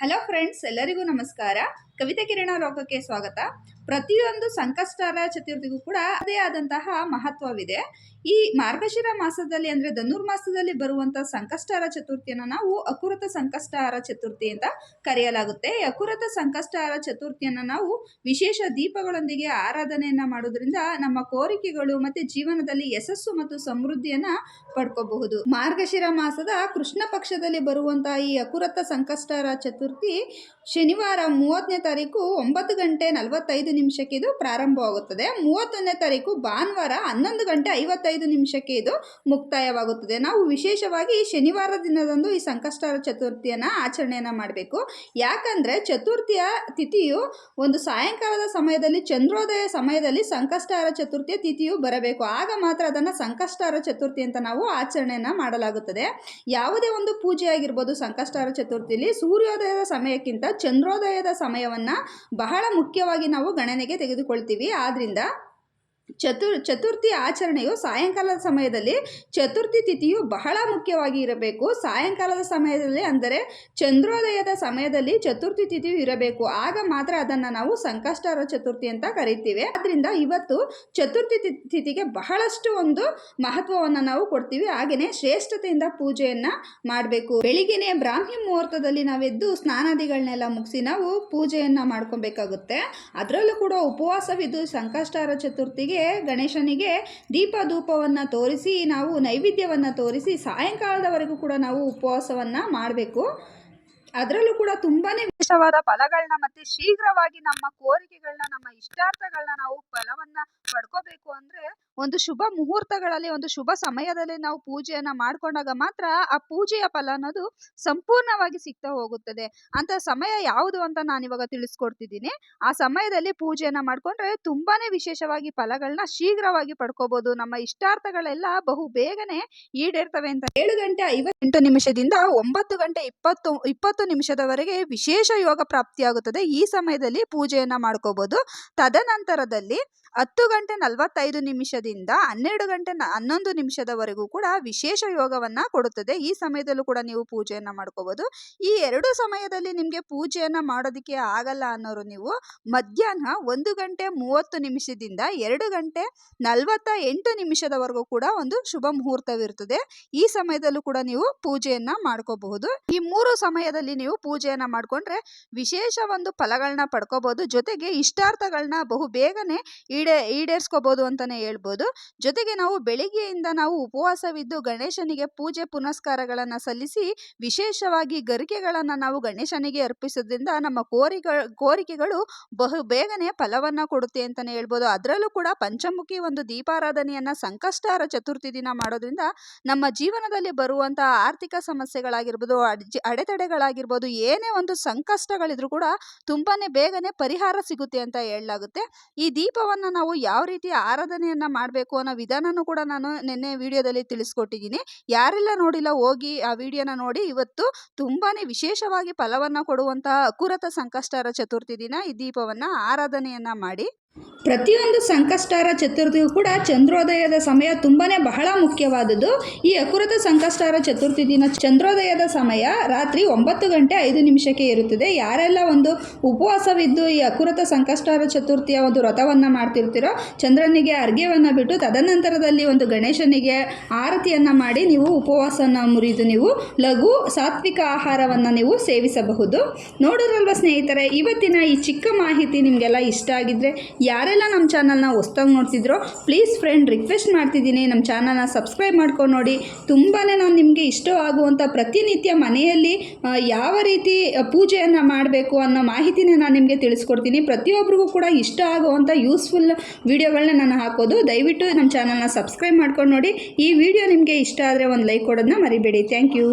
Hello friends, ಎಲ್ಲರಿಗೂ ನಮಸ್ಕಾರ. ಕವಿತಾ ಕಿರಣ ಲೋಕಕ್ಕೆ ಸ್ವಾಗತ. ಪ್ರತಿಯೊಂದು ಸಂಕಷ್ಟಾರ ಚತುರ್ಥಿಗೂ ಕೂಡ ಅದೇ ಆದಂತಹ ಮಹತ್ವವಿದೆ. ಈ ಮಾರ್ಗಶಿರ ಮಾಸದಲ್ಲಿ ಅಂದರೆ ಧನುರ್ಮಾಸದಲ್ಲಿ ಬರುವಂತಹ ಸಂಕಷ್ಟಾರ ಚತುರ್ಥಿಯನ್ನು ನಾವು ಅಕುರತ ಸಂಕಷ್ಟಾರ ಚತುರ್ಥಿ ಅಂತ ಕರೆಯಲಾಗುತ್ತೆ. ಈ ಅಕುರತ ಸಂಕಷ್ಟಾರ ಚತುರ್ಥಿಯನ್ನು ನಾವು ವಿಶೇಷ ದೀಪಗಳೊಂದಿಗೆ ಆರಾಧನೆಯನ್ನ ಮಾಡೋದ್ರಿಂದ ನಮ್ಮ ಕೋರಿಕೆಗಳು ಮತ್ತೆ ಜೀವನದಲ್ಲಿ ಯಶಸ್ಸು ಮತ್ತು ಸಮೃದ್ಧಿಯನ್ನ ಪಡ್ಕೋಬಹುದು. ಮಾರ್ಗಶಿರ ಮಾಸದ ಕೃಷ್ಣ ಪಕ್ಷದಲ್ಲಿ ಬರುವಂತಹ ಈ ಅಕುರತ ಸಂಕಷ್ಟಾರ ಚತುರ್ಥಿ ಶನಿವಾರ 30ನೇ ತಾರೀಕು 9:45 ಇದು ಪ್ರಾರಂಭವಾಗುತ್ತದೆ. 31ನೇ ತಾರೀಕು ಭಾನುವಾರ 11:55 ಇದು ಮುಕ್ತಾಯವಾಗುತ್ತದೆ. ನಾವು ವಿಶೇಷವಾಗಿ ಶನಿವಾರ ದಿನದಂದು ಈ ಸಂಕಷ್ಟಾರ ಚತುರ್ಥಿಯನ್ನು ಆಚರಣೆಯನ್ನು ಮಾಡಬೇಕು. ಯಾಕಂದರೆ ಚತುರ್ಥಿಯ ತಿಥಿಯು ಒಂದು ಸಾಯಂಕಾಲದ ಸಮಯದಲ್ಲಿ ಚಂದ್ರೋದಯ ಸಮಯದಲ್ಲಿ ಸಂಕಷ್ಟಾರ ಚತುರ್ಥಿಯ ತಿಥಿಯು ಬರಬೇಕು. ಆಗ ಮಾತ್ರ ಅದನ್ನು ಸಂಕಷ್ಟಾರ ಚತುರ್ಥಿ ಅಂತ ನಾವು ಆಚರಣೆಯನ್ನು ಮಾಡಲಾಗುತ್ತದೆ. ಯಾವುದೇ ಒಂದು ಪೂಜೆ ಆಗಿರ್ಬೋದು, ಸಂಕಷ್ಟಾರ ಚತುರ್ಥಿಯಲ್ಲಿ ಸೂರ್ಯೋದಯದ ಸಮಯಕ್ಕಿಂತ ಚಂದ್ರೋದಯದ ಸಮಯವನ್ನು ಬಹಳ ಮುಖ್ಯವಾಗಿ ನಾವು ಗಣನೆಗೆ ತೆಗೆದುಕೊಳ್ತೀವಿ. ಆದ್ದರಿಂದ ಚತುರ್ಥಿ ಆಚರಣೆಯು ಸಾಯಂಕಾಲದ ಸಮಯದಲ್ಲಿ ಚತುರ್ಥಿ ತಿಥಿಯು ಬಹಳ ಮುಖ್ಯವಾಗಿ ಇರಬೇಕು. ಸಾಯಂಕಾಲದ ಸಮಯದಲ್ಲಿ ಅಂದರೆ ಚಂದ್ರೋದಯದ ಸಮಯದಲ್ಲಿ ಚತುರ್ಥಿ ತಿಥಿಯು ಇರಬೇಕು. ಆಗ ಮಾತ್ರ ಅದನ್ನು ನಾವು ಸಂಕಷ್ಟಾರ ಚತುರ್ಥಿ ಅಂತ ಕರಿತೀವಿ. ಆದ್ದರಿಂದ ಇವತ್ತು ಚತುರ್ಥಿ ತಿಥಿಗೆ ಬಹಳಷ್ಟು ಒಂದು ಮಹತ್ವವನ್ನು ನಾವು ಕೊಡ್ತೀವಿ. ಹಾಗೆಯೇ ಶ್ರೇಷ್ಠತೆಯಿಂದ ಪೂಜೆಯನ್ನು ಮಾಡಬೇಕು. ಬೆಳಿಗ್ಗೆನೆ ಬ್ರಾಹ್ಮಿ ಮುಹೂರ್ತದಲ್ಲಿ ನಾವೆದ್ದು ಸ್ನಾನಾದಿಗಳನ್ನೆಲ್ಲ ಮುಗಿಸಿ ನಾವು ಪೂಜೆಯನ್ನು ಮಾಡ್ಕೊಬೇಕಾಗುತ್ತೆ. ಅದರಲ್ಲೂ ಕೂಡ ಉಪವಾಸವಿದ್ದು ಸಂಕಷ್ಟಾರ ಚತುರ್ಥಿಗೆ ಗಣೇಶನಿಗೆ ದೀಪ ಧೂಪವನ್ನು ತೋರಿಸಿ ನಾವು ನೈವೇದ್ಯವನ್ನು ತೋರಿಸಿ ಸಾಯಂಕಾಲದವರೆಗೂ ಕೂಡ ನಾವು ಉಪವಾಸವನ್ನು ಮಾಡಬೇಕು. ಅದರಲ್ಲೂ ಕೂಡ ತುಂಬಾನೇ ವಿಶೇಷವಾದ ಫಲಗಳನ್ನ ಮತ್ತೆ ಶೀಘ್ರವಾಗಿ ನಮ್ಮ ಕೋರಿಕೆಗಳನ್ನ, ನಮ್ಮ ಇಷ್ಟಾರ್ಥಗಳನ್ನ ನಾವು ಫಲವನ್ನ ಪಡ್ಕೋಬೇಕು ಅಂದ್ರೆ ಒಂದು ಶುಭ ಮುಹೂರ್ತಗಳಲ್ಲಿ, ಒಂದು ಶುಭ ಸಮಯದಲ್ಲಿ ನಾವು ಪೂಜೆಯನ್ನ ಮಾಡ್ಕೊಂಡಾಗ ಮಾತ್ರ ಆ ಪೂಜೆಯ ಫಲ ಅನ್ನೋದು ಸಂಪೂರ್ಣವಾಗಿ ಸಿಗ್ತಾ ಹೋಗುತ್ತದೆ. ಅಂತ ಸಮಯ ಯಾವುದು ಅಂತ ನಾನು ಇವಾಗ ತಿಳಿಸ್ಕೊಡ್ತಿದ್ದೀನಿ. ಆ ಸಮಯದಲ್ಲಿ ಪೂಜೆಯನ್ನ ಮಾಡ್ಕೊಂಡ್ರೆ ತುಂಬಾನೇ ವಿಶೇಷವಾಗಿ ಫಲಗಳನ್ನ ಶೀಘ್ರವಾಗಿ ಪಡ್ಕೋಬಹುದು. ನಮ್ಮ ಇಷ್ಟಾರ್ಥಗಳೆಲ್ಲ ಬಹು ಬೇಗನೆ ಈಡೇರ್ತವೆ ಅಂತ 7:58 9:20 ವಿಶೇಷ ಯೋಗ ಪ್ರಾಪ್ತಿಯಾಗುತ್ತದೆ. ಈ ಸಮಯದಲ್ಲಿ ಪೂಜೆಯನ್ನ ಮಾಡ್ಕೋಬಹುದು. ತದನಂತರದಲ್ಲಿ 10:45 12:11 ಕೂಡ ವಿಶೇಷ ಯೋಗವನ್ನ ಕೊಡುತ್ತದೆ. ಈ ಸಮಯದಲ್ಲೂ ಕೂಡ ನೀವು ಪೂಜೆಯನ್ನ ಮಾಡ್ಕೋಬಹುದು. ಈ ಎರಡು ಸಮಯದಲ್ಲಿ ನಿಮಗೆ ಪೂಜೆಯನ್ನ ಮಾಡೋದಕ್ಕೆ ಆಗಲ್ಲ ಅನ್ನೋರು ನೀವು ಮಧ್ಯಾಹ್ನ 1:30 2:48 ಕೂಡ ಒಂದು ಶುಭ ಮುಹೂರ್ತವಿರುತ್ತದೆ. ಈ ಸಮಯದಲ್ಲೂ ಕೂಡ ನೀವು ಪೂಜೆಯನ್ನ ಮಾಡ್ಕೋಬಹುದು. ಈ ಮೂರು ಸಮಯದಲ್ಲಿ ನೀವು ಪೂಜೆಯನ್ನ ಮಾಡ್ಕೊಂಡ್ರೆ ವಿಶೇಷ ಒಂದು ಫಲಗಳನ್ನ ಪಡ್ಕೋಬಹುದು. ಜೊತೆಗೆ ಇಷ್ಟಾರ್ಥಗಳನ್ನ ಬಹು ಬೇಗನೆ ಈಡೇರಿಸ್ಕೋಬಹುದು ಅಂತಾನೆ ಹೇಳ್ಬೋದು. ಜೊತೆಗೆ ನಾವು ಬೆಳಿಗ್ಗೆಯಿಂದ ನಾವು ಉಪವಾಸವಿದ್ದು ಗಣೇಶನಿಗೆ ಪೂಜೆ ಪುನಸ್ಕಾರಗಳನ್ನ ಸಲ್ಲಿಸಿ ವಿಶೇಷವಾಗಿ ಗರಿಕೆಗಳನ್ನ ನಾವು ಗಣೇಶನಿಗೆ ಅರ್ಪಿಸೋದ್ರಿಂದ ನಮ್ಮ ಕೋರಿಕೆಗಳು ಬಹು ಬೇಗನೆ ಫಲವನ್ನ ಕೊಡುತ್ತೆ ಅಂತಾನೆ ಹೇಳ್ಬೋದು. ಅದರಲ್ಲೂ ಕೂಡ ಪಂಚಮುಖಿ ಒಂದು ದೀಪಾರಾಧನೆಯನ್ನ ಸಂಕಷ್ಟಾರ ಚತುರ್ಥಿ ದಿನ ಮಾಡೋದ್ರಿಂದ ನಮ್ಮ ಜೀವನದಲ್ಲಿ ಬರುವಂತಹ ಆರ್ಥಿಕ ಸಮಸ್ಯೆಗಳಾಗಿರ್ಬೋದು, ಅಡೆತಡೆಗಳಾಗಿರ್ಬೋದು, ಏನೇ ಒಂದು ಸಂಕಷ್ಟಗಳಿದ್ರು ಕೂಡ ತುಂಬಾನೇ ಬೇಗನೆ ಪರಿಹಾರ ಸಿಗುತ್ತೆ ಅಂತ ಹೇಳಲಾಗುತ್ತೆ. ಈ ದೀಪವನ್ನು ನಾವು ಯಾವ ರೀತಿ ಆರಾಧನೆಯನ್ನ ಮಾಡಬೇಕು ಅನ್ನೋ ವಿಧಾನನೂ ಕೂಡ ನಾನು ನಿನ್ನೆ ವಿಡಿಯೋದಲ್ಲಿ ತಿಳಿಸ್ಕೊಟ್ಟಿದ್ದೀನಿ. ಯಾರೆಲ್ಲ ನೋಡಿಲ್ಲ ಹೋಗಿ ಆ ವಿಡಿಯೋನ ನೋಡಿ. ಇವತ್ತು ತುಂಬಾನೇ ವಿಶೇಷವಾಗಿ ಫಲವನ್ನ ಕೊಡುವಂತಹ ಅಕುರತ ಸಂಕಷ್ಟಾರ ಚತುರ್ಥಿ ದಿನ ಈ ದೀಪವನ್ನ ಆರಾಧನೆಯನ್ನ ಮಾಡಿ. ಪ್ರತಿಯೊಂದು ಸಂಕಷ್ಟಾರ ಚತುರ್ಥಿಗೂ ಕೂಡ ಚಂದ್ರೋದಯದ ಸಮಯ ತುಂಬಾನೇ ಬಹಳ ಮುಖ್ಯವಾದದ್ದು. ಈ ಅಕುರತ ಸಂಕಷ್ಟಾರ ಚತುರ್ಥಿ ದಿನ ಚಂದ್ರೋದಯದ ಸಮಯ ರಾತ್ರಿ 9:05 ಇರುತ್ತದೆ. ಯಾರೆಲ್ಲ ಒಂದು ಉಪವಾಸವಿದ್ದು ಈ ಅಕುರತ ಸಂಕಷ್ಟಾರ ಚತುರ್ಥಿಯ ಒಂದು ವ್ರತವನ್ನು ಮಾಡ್ತಿರ್ತೀರೋ ಚಂದ್ರನಿಗೆ ಅರ್ಘ್ಯವನ್ನು ಬಿಟ್ಟು ತದನಂತರದಲ್ಲಿ ಒಂದು ಗಣೇಶನಿಗೆ ಆರತಿಯನ್ನು ಮಾಡಿ ನೀವು ಉಪವಾಸವನ್ನು ಮುರಿದು ನೀವು ಲಘು ಸಾತ್ವಿಕ ಆಹಾರವನ್ನು ನೀವು ಸೇವಿಸಬಹುದು. ನೋಡಿದ್ರಲ್ವ ಸ್ನೇಹಿತರೆ, ಇವತ್ತಿನ ಈ ಚಿಕ್ಕ ಮಾಹಿತಿ ನಿಮಗೆಲ್ಲ ಇಷ್ಟ ಆಗಿದ್ರೆ ಯಾರೆಲ್ಲ ನಮ್ಮ ಚಾನಲ್ನ ಹೊಸ್ದಾಗಿ ನೋಡ್ತಿದ್ರೋ ಪ್ಲೀಸ್ ಫ್ರೆಂಡ್ ರಿಕ್ವೆಸ್ಟ್ ಮಾಡ್ತಿದ್ದೀನಿ, ನಮ್ಮ ಚಾನಲ್ನ ಸಬ್ಸ್ಕ್ರೈಬ್ ಮಾಡ್ಕೊಂಡು ನೋಡಿ. ತುಂಬಾ ನಾನು ನಿಮಗೆ ಇಷ್ಟವಾಗುವಂಥ ಪ್ರತಿನಿತ್ಯ ಮನೆಯಲ್ಲಿ ಯಾವ ರೀತಿ ಪೂಜೆಯನ್ನು ಮಾಡಬೇಕು ಅನ್ನೋ ಮಾಹಿತಿನ ನಾನು ನಿಮಗೆ ತಿಳಿಸ್ಕೊಡ್ತೀನಿ. ಪ್ರತಿಯೊಬ್ಬರಿಗೂ ಕೂಡ ಇಷ್ಟ ಆಗುವಂಥ ಯೂಸ್ಫುಲ್ ವಿಡಿಯೋಗಳನ್ನ ನಾನು ಹಾಕೋದು. ದಯವಿಟ್ಟು ನಮ್ಮ ಚಾನಲ್ನ ಸಬ್ಸ್ಕ್ರೈಬ್ ಮಾಡ್ಕೊಂಡು ನೋಡಿ. ಈ ವಿಡಿಯೋ ನಿಮಗೆ ಇಷ್ಟ ಆದರೆ ಒಂದು ಲೈಕ್ ಕೊಡೋದನ್ನ ಮರಿಬೇಡಿ. Thank you.